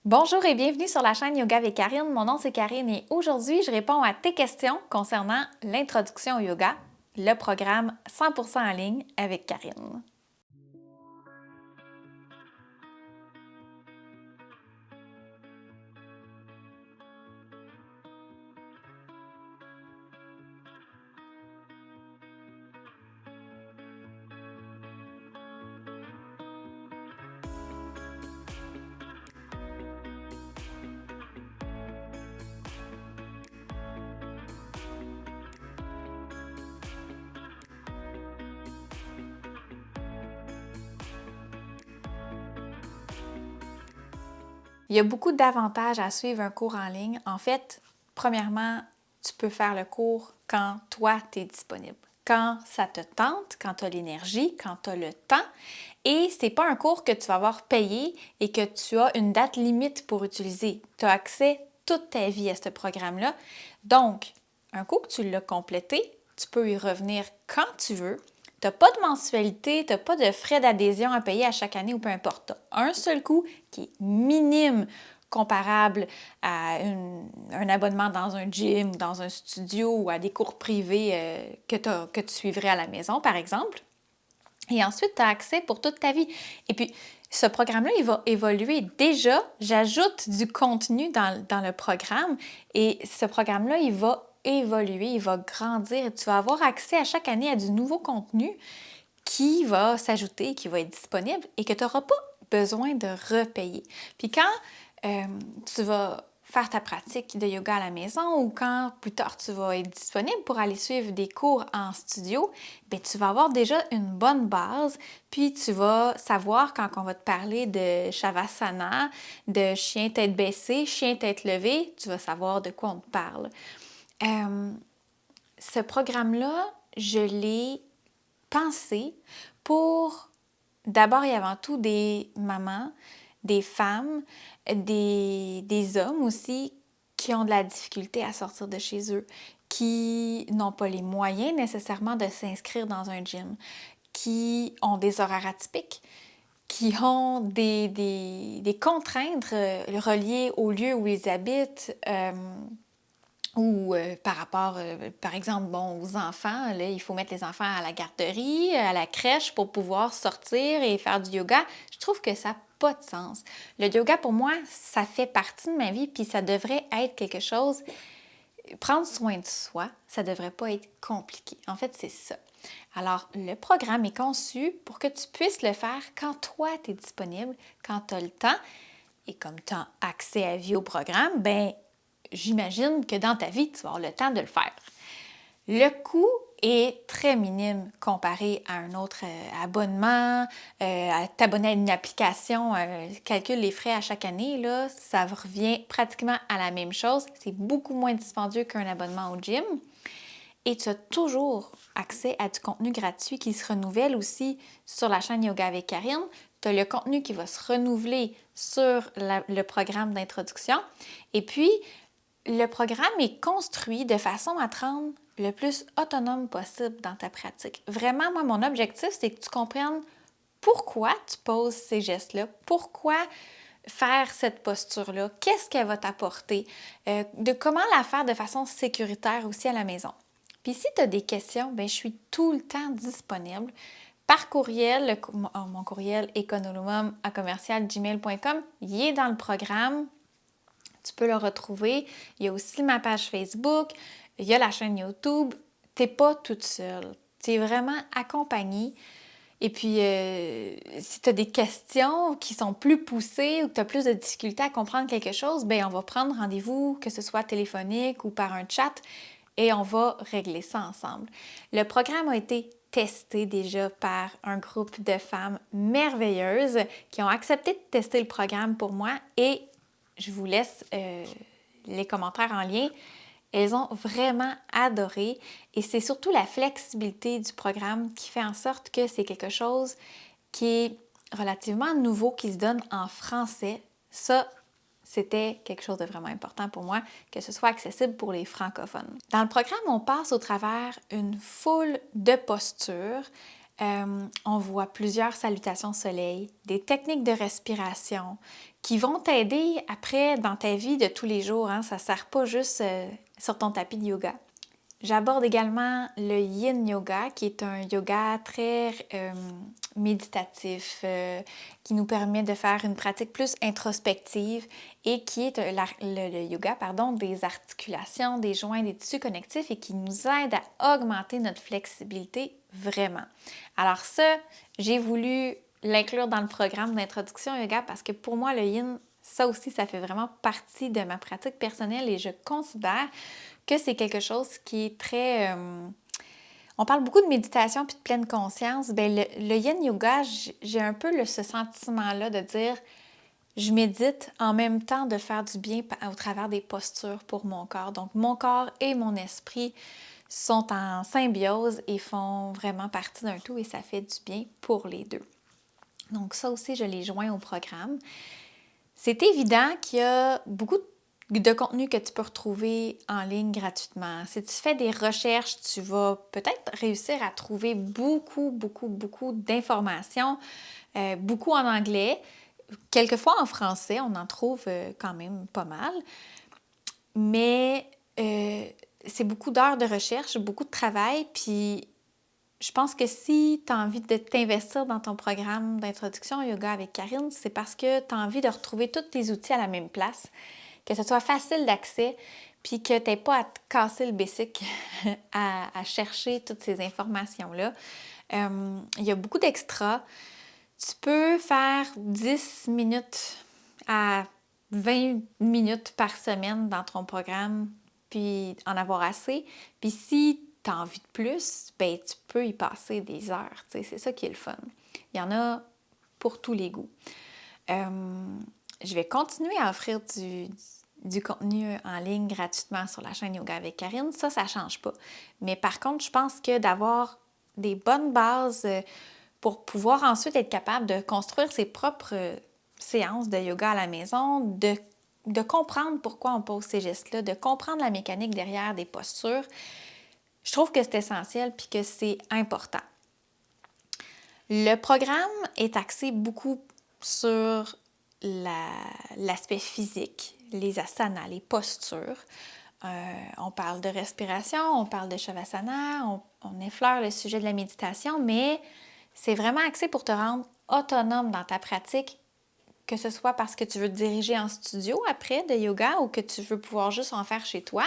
Bonjour et bienvenue sur la chaîne Yoga avec Karine. Mon nom c'est Karine et aujourd'hui je réponds à tes questions concernant l'introduction au yoga, le programme 100% en ligne avec Karine. Il y a beaucoup d'avantages à suivre un cours en ligne. En fait, premièrement, tu peux faire le cours quand toi, tu es disponible. Quand ça te tente, quand tu as l'énergie, quand tu as le temps. Et c'est pas un cours que tu vas avoir payé et que tu as une date limite pour utiliser. Tu as accès toute ta vie à ce programme-là. Donc, un coup que tu l'as complété, tu peux y revenir quand tu veux. Tu n'as pas de mensualité, tu n'as pas de frais d'adhésion à payer à chaque année ou peu importe. Tu as un seul coût qui est minime comparable à un abonnement dans un gym, dans un studio ou à des cours privés que tu suivrais à la maison, par exemple. Et ensuite, tu as accès pour toute ta vie. Et puis, ce programme-là, il va évoluer. Déjà, j'ajoute du contenu dans le programme et ce programme-là, il va évoluer, il va grandir et tu vas avoir accès à chaque année à du nouveau contenu qui va s'ajouter, qui va être disponible et que tu n'auras pas besoin de repayer. Puis quand tu vas faire ta pratique de yoga à la maison ou quand plus tard tu vas être disponible pour aller suivre des cours en studio, bien, tu vas avoir déjà une bonne base, puis tu vas savoir quand on va te parler de Shavasana, de chien tête baissée, chien tête levée, tu vas savoir de quoi on te parle. Ce programme-là, je l'ai pensé pour d'abord et avant tout des mamans, des femmes, des hommes aussi qui ont de la difficulté à sortir de chez eux, qui n'ont pas les moyens nécessairement de s'inscrire dans un gym, qui ont des horaires atypiques, qui ont des contraintes reliées au lieu où ils habitent, ou par rapport, par exemple, bon, aux enfants, là, il faut mettre les enfants à la garderie, à la crèche pour pouvoir sortir et faire du yoga. Je trouve que ça n'a pas de sens. Le yoga, pour moi, ça fait partie de ma vie, puis ça devrait être quelque chose. Prendre soin de soi, ça ne devrait pas être compliqué. En fait, c'est ça. Alors, le programme est conçu pour que tu puisses le faire quand toi, tu es disponible, quand tu as le temps. Et comme tu as accès à vie au programme, ben j'imagine que dans ta vie, tu vas avoir le temps de le faire. Le coût est très minime comparé à un autre abonnement, à t'abonner à une application, calcule les frais à chaque année, là, ça revient pratiquement à la même chose. C'est beaucoup moins dispendieux qu'un abonnement au gym. Et tu as toujours accès à du contenu gratuit qui se renouvelle aussi sur la chaîne Yoga avec Karine. Tu as le contenu qui va se renouveler sur le programme d'introduction. Et puis, le programme est construit de façon à te rendre le plus autonome possible dans ta pratique. Vraiment, moi, mon objectif, c'est que tu comprennes pourquoi tu poses ces gestes-là, pourquoi faire cette posture-là, qu'est-ce qu'elle va t'apporter, de comment la faire de façon sécuritaire aussi à la maison. Puis si tu as des questions, bien, je suis tout le temps disponible par courriel. Mon courriel econolomum@gmail.com, il est dans le programme. Tu peux le retrouver. Il y a aussi ma page Facebook, il y a la chaîne YouTube. Tu n'es pas toute seule. Tu es vraiment accompagnée. Et puis, si tu as des questions qui sont plus poussées ou que tu as plus de difficultés à comprendre quelque chose, bien, on va prendre rendez-vous, que ce soit téléphonique ou par un chat, et on va régler ça ensemble. Le programme a été testé déjà par un groupe de femmes merveilleuses qui ont accepté de tester le programme pour moi et je vous laisse les commentaires en lien. Elles ont vraiment adoré et c'est surtout la flexibilité du programme qui fait en sorte que c'est quelque chose qui est relativement nouveau, qui se donne en français. Ça, c'était quelque chose de vraiment important pour moi, que ce soit accessible pour les francophones. Dans le programme, on passe au travers une foule de postures. On voit plusieurs salutations soleil, des techniques de respiration qui vont t'aider après dans ta vie de tous les jours. Hein? Ça ne sert pas juste sur ton tapis de yoga. J'aborde également le Yin Yoga, qui est un yoga très méditatif, qui nous permet de faire une pratique plus introspective et qui est le yoga des articulations, des joints, des tissus connectifs et qui nous aide à augmenter notre flexibilité vraiment. Alors ça, j'ai voulu l'inclure dans le programme d'introduction au yoga parce que pour moi, le Yin, ça aussi, ça fait vraiment partie de ma pratique personnelle et je considère que c'est quelque chose qui est très... on parle beaucoup de méditation puis de pleine conscience. Bien, le Yin Yoga, j'ai un peu ce sentiment-là de dire je médite en même temps de faire du bien au travers des postures pour mon corps. Donc, mon corps et mon esprit sont en symbiose et font vraiment partie d'un tout et ça fait du bien pour les deux. Donc, ça aussi, je l'ai joint au programme. C'est évident qu'il y a beaucoup de contenu que tu peux retrouver en ligne gratuitement. Si tu fais des recherches, tu vas peut-être réussir à trouver beaucoup d'informations, beaucoup en anglais, quelquefois en français, on en trouve quand même pas mal. Mais c'est beaucoup d'heures de recherche, beaucoup de travail, puis je pense que si tu as envie de t'investir dans ton programme d'introduction au yoga avec Karine, c'est parce que tu as envie de retrouver tous tes outils à la même place, que ce soit facile d'accès, puis que tu n'aies pas à te casser le basic à chercher toutes ces informations-là. Il y a beaucoup d'extras. Tu peux faire 10 minutes à 20 minutes par semaine dans ton programme, puis en avoir assez. Puis si tu as envie de plus, ben tu peux y passer des heures. C'est ça qui est le fun. Il y en a pour tous les goûts. Je vais continuer à offrir du contenu en ligne gratuitement sur la chaîne Yoga avec Karine. Ça ne change pas. Mais par contre, je pense que d'avoir des bonnes bases pour pouvoir ensuite être capable de construire ses propres séances de yoga à la maison, de comprendre pourquoi on pose ces gestes-là, de comprendre la mécanique derrière des postures, je trouve que c'est essentiel puis que c'est important. Le programme est axé beaucoup sur l'aspect physique, les asanas, les postures. On parle de respiration, on parle de shavasana, on effleure le sujet de la méditation, mais c'est vraiment axé pour te rendre autonome dans ta pratique, que ce soit parce que tu veux te diriger en studio après de yoga ou que tu veux pouvoir juste en faire chez toi.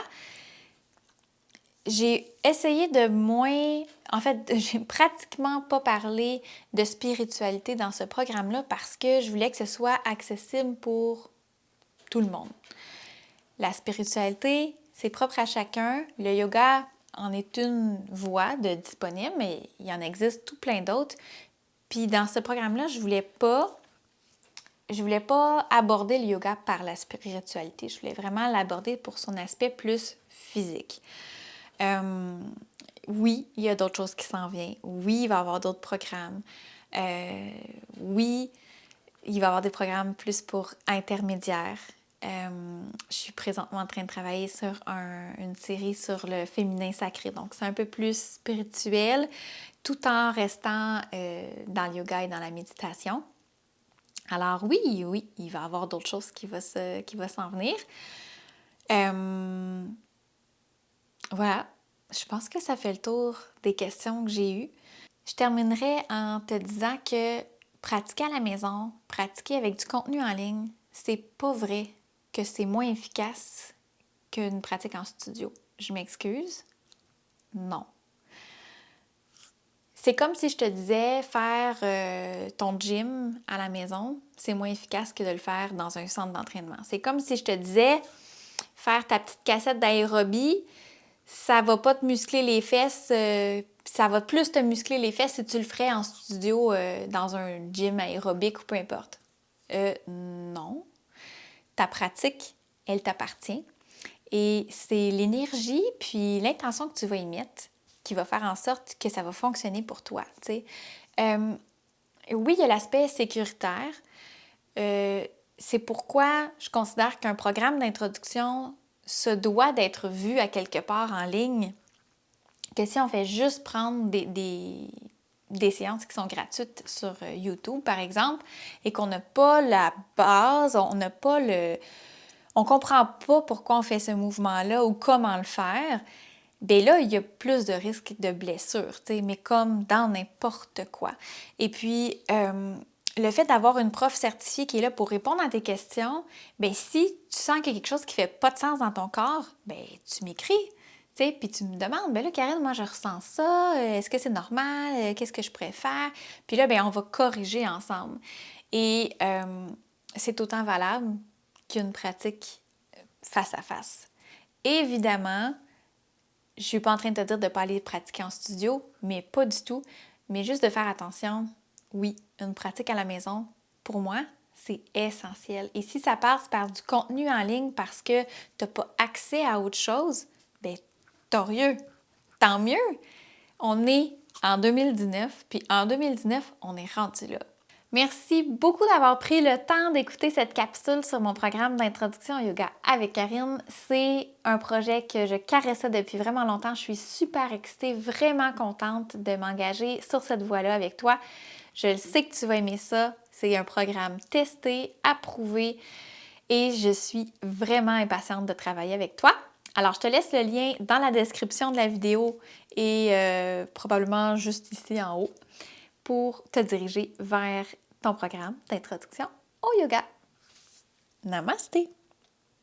J'ai essayé de moins... En fait, j'ai pratiquement pas parlé de spiritualité dans ce programme-là parce que je voulais que ce soit accessible pour tout le monde. La spiritualité, c'est propre à chacun. Le yoga en est une voie de disponible, mais il y en existe tout plein d'autres. Puis dans ce programme-là, je voulais pas aborder le yoga par la spiritualité. Je voulais vraiment l'aborder pour son aspect plus physique. Oui, il y a d'autres choses qui s'en viennent. Oui, il va y avoir d'autres programmes. Oui, il va y avoir des programmes plus pour intermédiaires. Je suis présentement en train de travailler sur une série sur le féminin sacré. Donc, c'est un peu plus spirituel, tout en restant dans le yoga et dans la méditation. Alors oui, il va y avoir d'autres choses qui vont s'en venir. Voilà, je pense que ça fait le tour des questions que j'ai eues. Je terminerai en te disant que pratiquer à la maison, pratiquer avec du contenu en ligne, c'est pas vrai que c'est moins efficace qu'une pratique en studio. Je m'excuse. Non. C'est comme si je te disais faire ton gym à la maison, c'est moins efficace que de le faire dans un centre d'entraînement. C'est comme si je te disais faire ta petite cassette d'aérobie, ça va pas te muscler les fesses, ça va plus te muscler les fesses si tu le ferais en studio dans un gym aérobique ou peu importe. Non. Ta pratique, elle t'appartient. Et c'est l'énergie puis l'intention que tu vas y mettre qui va faire en sorte que ça va fonctionner pour toi. Oui, il y a l'aspect sécuritaire. C'est pourquoi je considère qu'un programme d'introduction se doit d'être vu à quelque part en ligne, que si on fait juste prendre des des séances qui sont gratuites sur YouTube, par exemple, et qu'on n'a pas la base, on n'a pas on comprend pas pourquoi on fait ce mouvement-là ou comment le faire, bien là, il y a plus de risques de blessures, tu sais, mais comme dans n'importe quoi. Et puis, le fait d'avoir une prof certifiée qui est là pour répondre à tes questions, bien si tu sens qu'il y a quelque chose qui fait pas de sens dans ton corps, bien tu m'écris, tu sais, puis tu me demandes, bien là, Karine, moi je ressens ça, est-ce que c'est normal, qu'est-ce que je préfère? Puis là, bien on va corriger ensemble. Et c'est autant valable qu'une pratique face à face. Évidemment, je suis pas en train de te dire de ne pas aller pratiquer en studio, mais pas du tout. Mais juste de faire attention, oui, une pratique à la maison, pour moi, c'est essentiel. Et si ça passe par du contenu en ligne parce que tu n'as pas accès à autre chose, bien, tant mieux. On est en 2019, puis en 2019, on est rendu là. Merci beaucoup d'avoir pris le temps d'écouter cette capsule sur mon programme d'introduction au yoga avec Karine. C'est un projet que je caressais depuis vraiment longtemps. Je suis super excitée, vraiment contente de m'engager sur cette voie-là avec toi. Je sais que tu vas aimer ça. C'est un programme testé, approuvé et je suis vraiment impatiente de travailler avec toi. Alors, je te laisse le lien dans la description de la vidéo et probablement juste ici en haut pour te diriger vers ton programme d'introduction au yoga. Namasté!